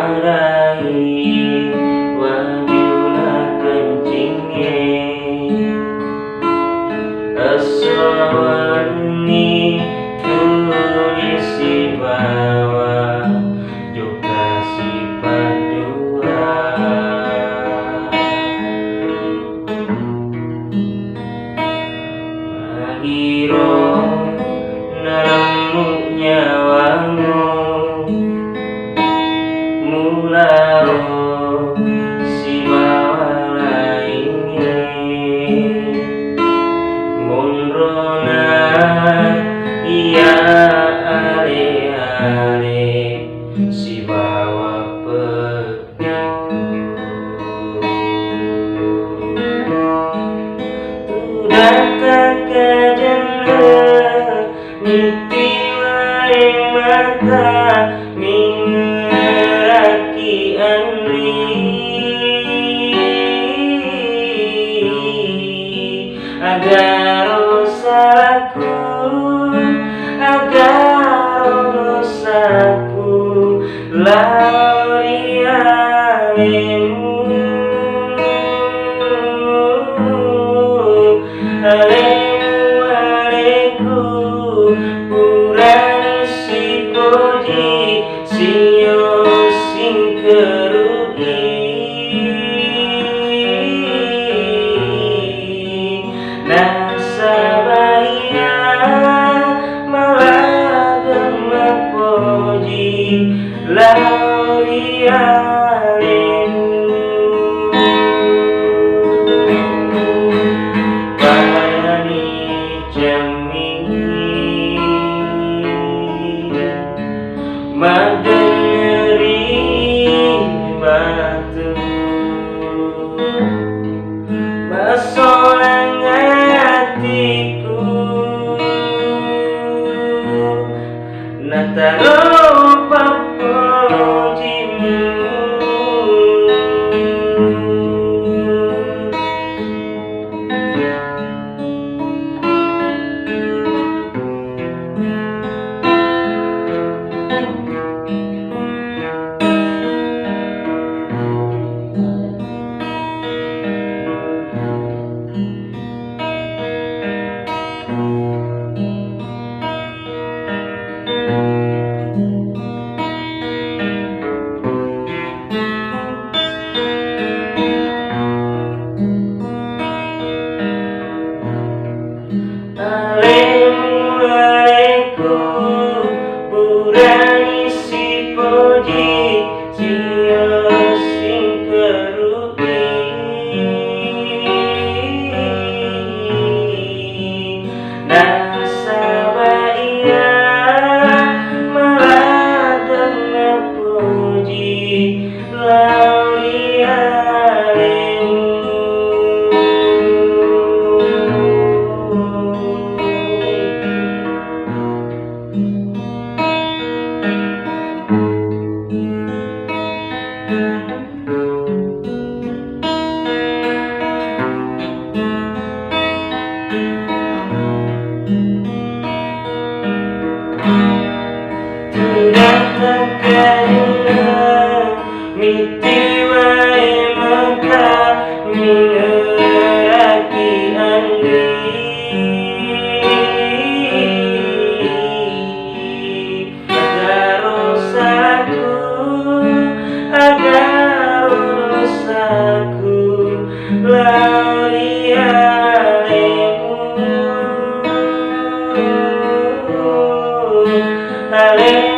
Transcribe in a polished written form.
Parai wajuna kencingnya asawani tulisi bawa juga si padua magiro naramu nyawamu mularo si bawa ini munrona iya are si bawa udah kakak jana mimpi wae mata agar dosaku lari alemu purani si koji sio sing kerugi nasabaya malah demak poji lari parani jami maderi batu masolang hatiku nataro papojimu purani si poji sio sing kerugi nasabaya malah demak poji lali miti wae maka mingeraki andi agar dosaku lari alemu